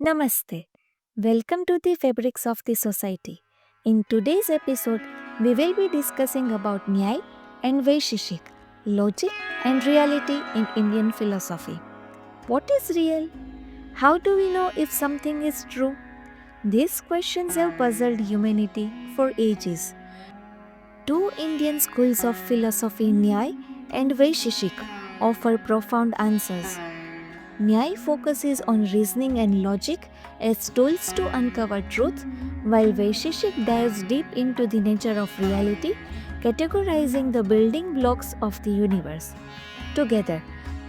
Namaste. Welcome to the Fabrics of the Society. In today's episode, we will be discussing about Nyaya and Vaisheshika, logic and reality in Indian philosophy. What is real? How do we know if something is true? These questions have puzzled humanity for ages. Two Indian schools of philosophy, Nyaya and Vaisheshika, offer profound answers. Nyaya focuses on reasoning and logic as tools to uncover truth, while Vaisheshik dives deep into the nature of reality, categorizing the building blocks of the universe. Together,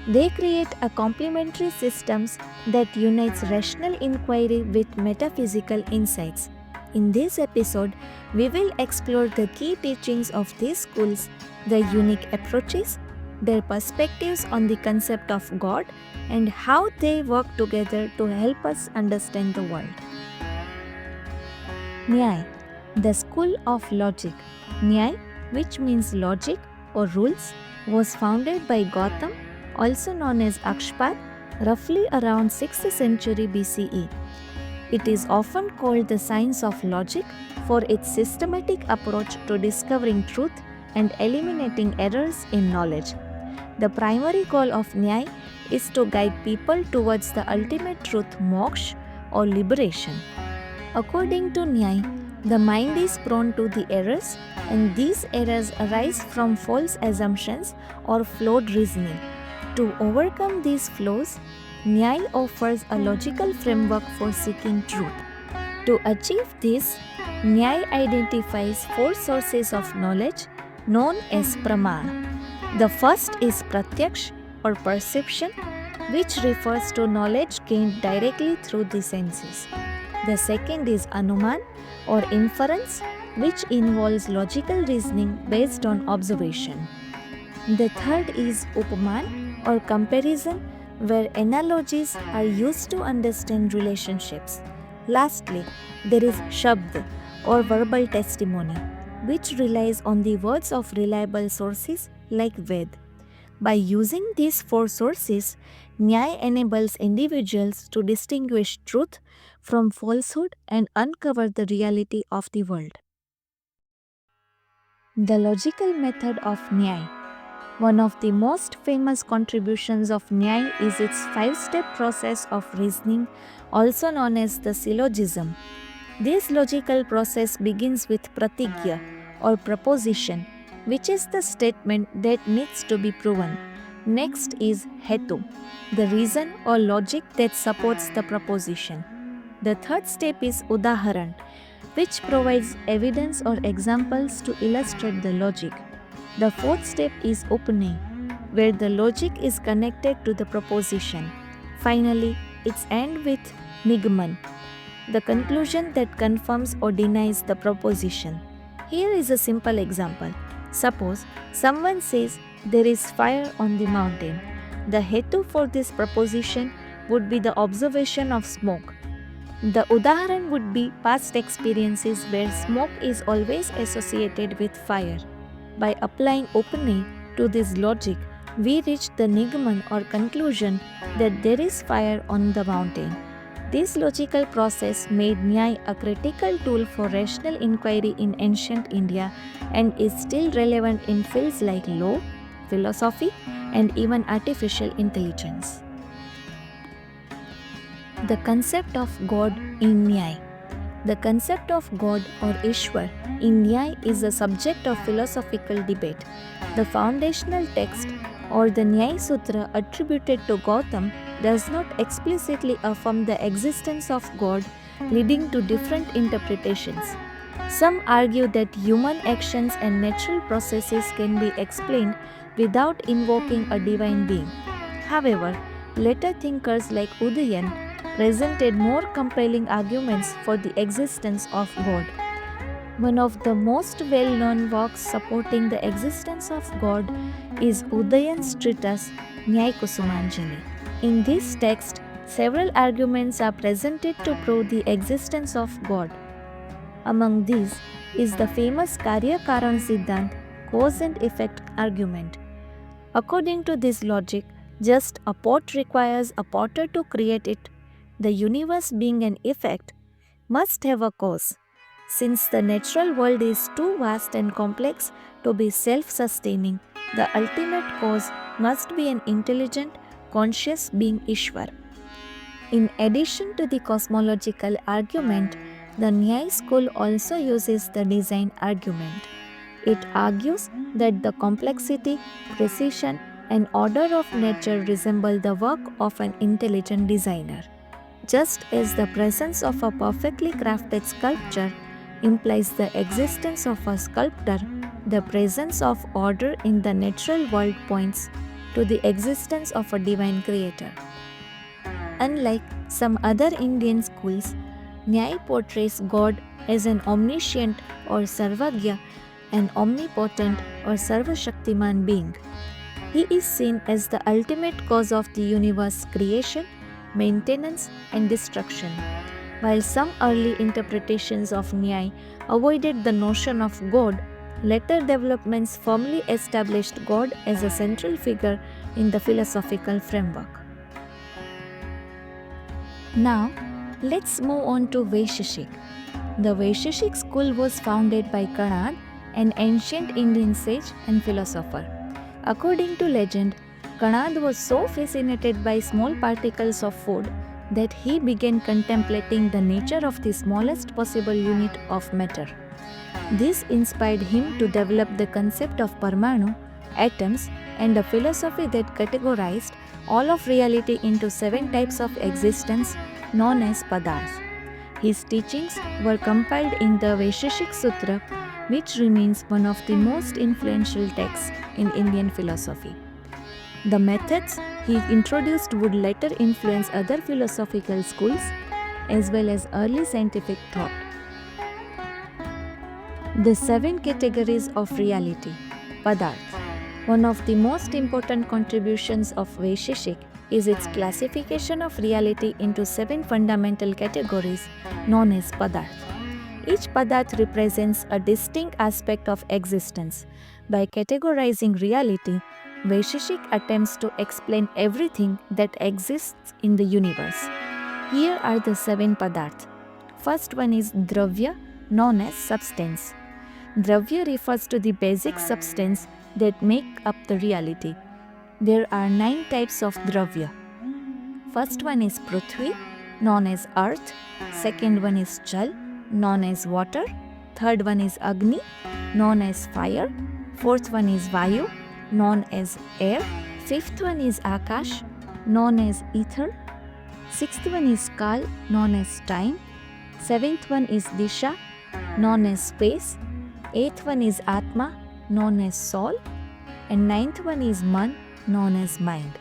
they create a complementary systems that unites rational inquiry with metaphysical insights. In this episode, we will explore the key teachings of these schools, their unique approaches, their perspectives on the concept of God, and how they work together to help us understand the world. Nyaya, the school of logic. Nyaya, which means logic or rules, was founded by Gautam, also known as Akshpat, roughly around 6th century BCE. It is often called the science of logic for its systematic approach to discovering truth and eliminating errors in knowledge. The primary goal of Nyaya is to guide people towards the ultimate truth, Moksha, or liberation. According to Nyaya, the mind is prone to the errors, and these errors arise from false assumptions or flawed reasoning. To overcome these flaws, Nyaya offers a logical framework for seeking truth. To achieve this, Nyaya identifies four sources of knowledge known as Pramana. The first is pratyaksh or perception, which refers to knowledge gained directly through the senses. The second is anuman or inference, which involves logical reasoning based on observation. The third is upaman or comparison, where analogies are used to understand relationships. Lastly, there is shabd or verbal testimony, which relies on the words of reliable sources like Ved. By using these four sources, Nyaya enables individuals to distinguish truth from falsehood and uncover the reality of the world. The logical method of Nyaya. One of the most famous contributions of Nyaya is its five-step process of reasoning, also known as the syllogism. This logical process begins with pratigya or proposition, which is the statement that needs to be proven. Next is hetu, the reason or logic that supports the proposition. The third step is udaharan, which provides evidence or examples to illustrate the logic. The fourth step is upnay, where the logic is connected to the proposition. Finally, it's end with nigman, the conclusion that confirms or denies the proposition. Here is a simple example. Suppose someone says there is fire on the mountain. The hetu for this proposition would be the observation of smoke. The udaharan would be past experiences where smoke is always associated with fire. By applying upnay to this logic, we reach the nigman or conclusion that there is fire on the mountain. This logical process made Nyaya a critical tool for rational inquiry in ancient India and is still relevant in fields like law, philosophy, and even artificial intelligence. The concept of God in Nyaya. The concept of God or Ishwar in Nyaya is a subject of philosophical debate. The foundational text or the Nyaya Sutra attributed to Gautam does not explicitly affirm the existence of God, leading to different interpretations. Some argue that human actions and natural processes can be explained without invoking a divine being. However, later thinkers like Udayan presented more compelling arguments for the existence of God. One of the most well-known works supporting the existence of God is Udayan's treatise Nyaya. In this text, several arguments are presented to prove the existence of God. Among these is the famous Karya-Karan Siddhant cause and effect argument. According to this logic, just a pot requires a potter to create it, The universe being an effect must have a cause. Since the natural world is too vast and complex to be self sustaining, the ultimate cause must be an intelligent, conscious being Ishwar. In addition to the cosmological argument, the Nyaya school also uses the design argument. It argues that the complexity, precision, and order of nature resemble the work of an intelligent designer. Just as the presence of a perfectly crafted sculpture implies the existence of a sculptor, the presence of order in the natural world points to the existence of a divine creator. Unlike some other Indian schools, Nyaya portrays God as an omniscient or Sarvagya, an omnipotent or Sarvashaktiman being. He is seen as the ultimate cause of the universe's creation, maintenance, and destruction. While some early interpretations of Nyaya avoided the notion of God, later developments firmly established God as a central figure in the philosophical framework. Now, let's move on to Vaisheshik. The Vaisheshik school was founded by Kanad, an ancient Indian sage and philosopher. According to legend, Kanad was so fascinated by small particles of food that he began contemplating the nature of the smallest possible unit of matter. This inspired him to develop the concept of Paramanu, atoms, and a philosophy that categorized all of reality into 7 types of existence known as Padartha. His teachings were compiled in the Vaisheshik Sutra, which remains one of the most influential texts in Indian philosophy. The methods he introduced would later influence other philosophical schools as well as early scientific thought. The 7 categories of reality. Padartha. One of the most important contributions of Vaisheshik is its classification of reality into 7 fundamental categories known as Padartha. Each Padartha represents a distinct aspect of existence. By categorizing reality, Vaisheshik attempts to explain everything that exists in the universe. Here are the 7 Padartha. First one is Dravya, known as substance. Dravya refers to the basic substance that make up the reality. There are 9 types of Dravya. First one is Prithvi, known as earth. Second one is Jal, known as water. Third one is Agni, known as fire. Fourth one is Vayu, known as air. Fifth one is Akash, known as ether. Sixth one is Kal, known as time. Seventh one is Disha, known as space. Eighth one is Atma, known as soul. And ninth one is Man, known as mind.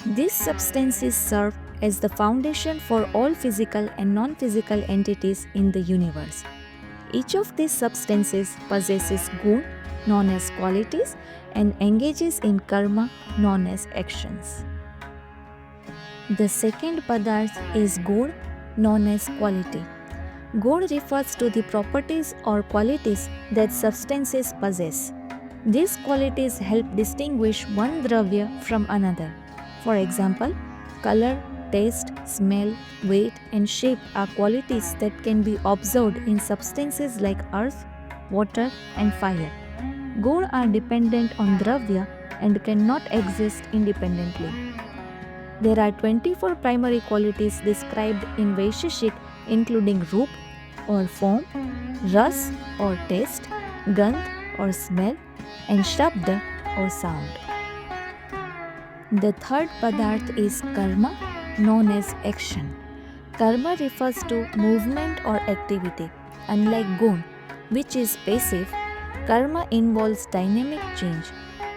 These substances serve as the foundation for all physical and non-physical entities in the universe. Each of these substances possesses gun, known as qualities, and engages in karma, known as actions. The second padarth is gun, known as quality. Gun refers to the properties or qualities that substances possess. These qualities help distinguish one dravya from another. For example, color, taste, smell, weight, and shape are qualities that can be observed in substances like earth, water, and fire. Gun are dependent on dravya and cannot exist independently. There are 24 primary qualities described in Vaisheshik, including Roop or form, Ras or taste, Gandh or smell, and Shabda or sound. The third padarth is karma, known as action. Karma refers to movement or activity. Unlike gun, which is passive, karma involves dynamic change.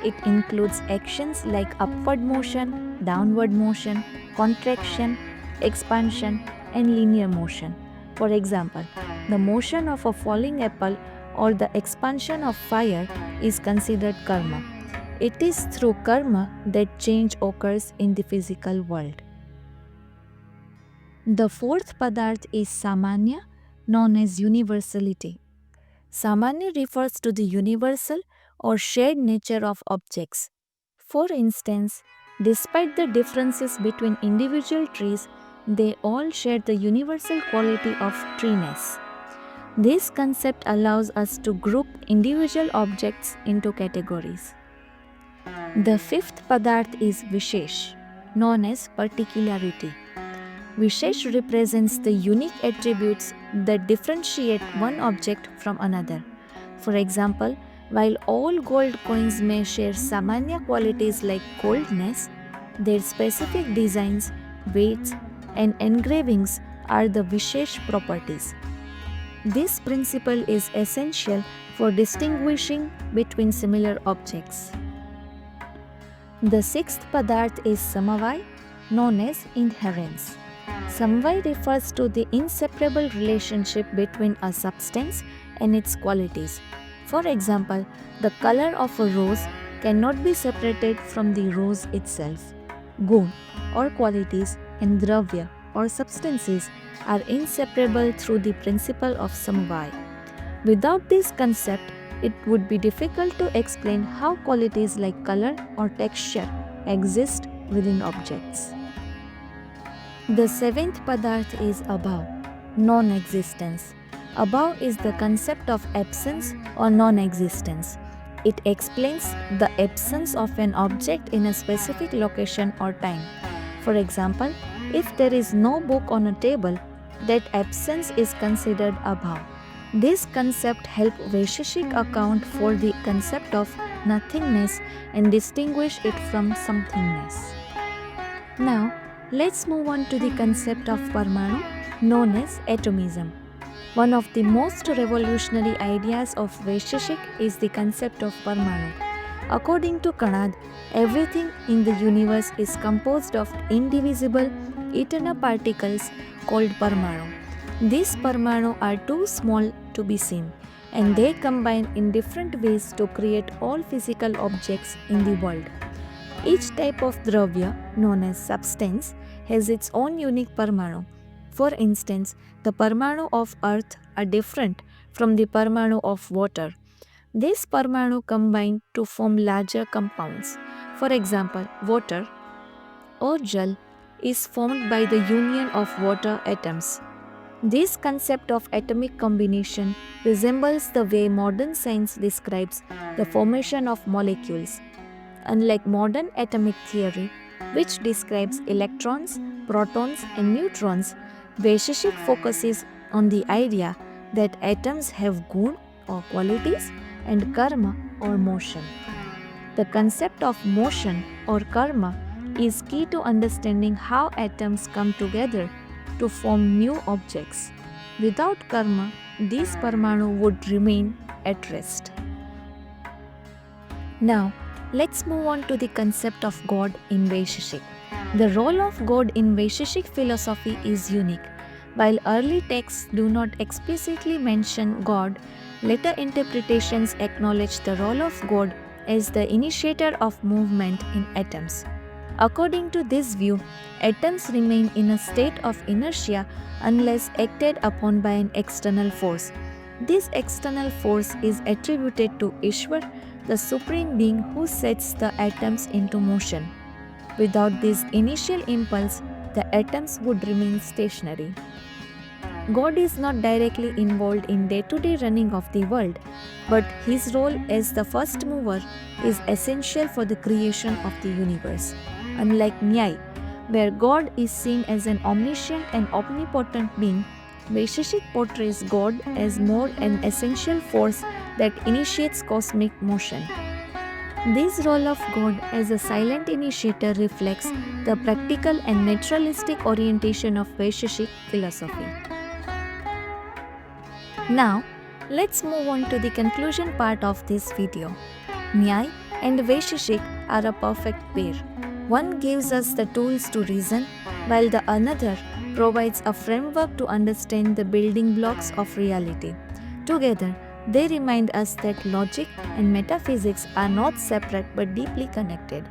It includes actions like upward motion, downward motion, contraction, expansion, and linear motion. For example, the motion of a falling apple or the expansion of fire is considered karma. It is through karma that change occurs in the physical world. The fourth padarth is samanya, known as universality. Samanya refers to the universal or shared nature of objects. For instance, despite the differences between individual trees, they all share the universal quality of treeness. This concept allows us to group individual objects into categories. The fifth Padartha is Vishesh, known as particularity. Vishesh represents the unique attributes that differentiate one object from another. For example, while all gold coins may share samanya qualities like coldness, their specific designs, weights, and engravings are the Vishesh properties. This principle is essential for distinguishing between similar objects. The sixth Padartha is Samavai, known as inherence. Samvai refers to the inseparable relationship between a substance and its qualities. For example, the color of a rose cannot be separated from the rose itself. Gun or qualities and dravya or substances are inseparable through the principle of samvai. Without this concept, it would be difficult to explain how qualities like color or texture exist within objects. The seventh Padartha is abhav, non-existence. Abhav is the concept of absence or non-existence. It explains the absence of an object in a specific location or time. For example, if there is no book on a table, that absence is considered abhav. This concept helps Vaisheshika account for the concept of nothingness and distinguish it from somethingness. Now, let's move on to the concept of Paramanu, known as atomism. One of the most revolutionary ideas of Vaisheshika is the concept of Paramanu. According to Kanad, everything in the universe is composed of indivisible, eternal particles called Paramanu. These Paramanu are too small to be seen, and they combine in different ways to create all physical objects in the world. Each type of dravya, known as substance, has its own unique Paramanu. For instance, the Paramanu of earth are different from the Paramanu of water. These Paramanu combine to form larger compounds. For example, water or jal is formed by the union of water atoms. This concept of atomic combination resembles the way modern science describes the formation of molecules. Unlike modern atomic theory, which describes electrons, protons, and neutrons, Vaisheshika focuses on the idea that atoms have gun or qualities and karma or motion. The concept of motion or karma is key to understanding how atoms come together to form new objects. Without karma, these Paramanu would remain at rest. Now, let's move on to the concept of God in Vaisheshika. The role of God in Vaisheshika philosophy is unique. While early texts do not explicitly mention God, later interpretations acknowledge the role of God as the initiator of movement in atoms. According to this view, atoms remain in a state of inertia unless acted upon by an external force. This external force is attributed to Ishwar, the Supreme Being who sets the atoms into motion. Without this initial impulse, the atoms would remain stationary. God is not directly involved in day-to-day running of the world, but his role as the first mover is essential for the creation of the universe. Unlike Nyaya, where God is seen as an omniscient and omnipotent being, Vaisheshika portrays God as more an essential force that initiates cosmic motion. This role of God as a silent initiator reflects the practical and naturalistic orientation of Vaisheshika philosophy. Now, let's move on to the conclusion part of this video. Nyaya and Vaisheshika are a perfect pair. One gives us the tools to reason, while the another provides a framework to understand the building blocks of reality. Together, they remind us that logic and metaphysics are not separate but deeply connected.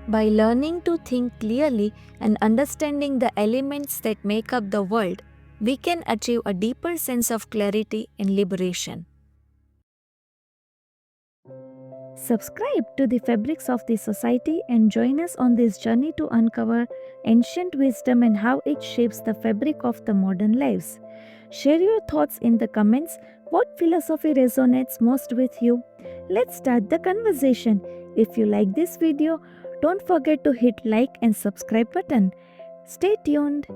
By learning to think clearly and understanding the elements that make up the world, we can achieve a deeper sense of clarity and liberation. Subscribe to the Fabrics of the Society and join us on this journey to uncover ancient wisdom and how it shapes the fabric of the modern lives. Share your thoughts in the comments. What philosophy resonates most with you? Let's start the conversation. If you like this video, don't forget to hit like and subscribe button. Stay tuned.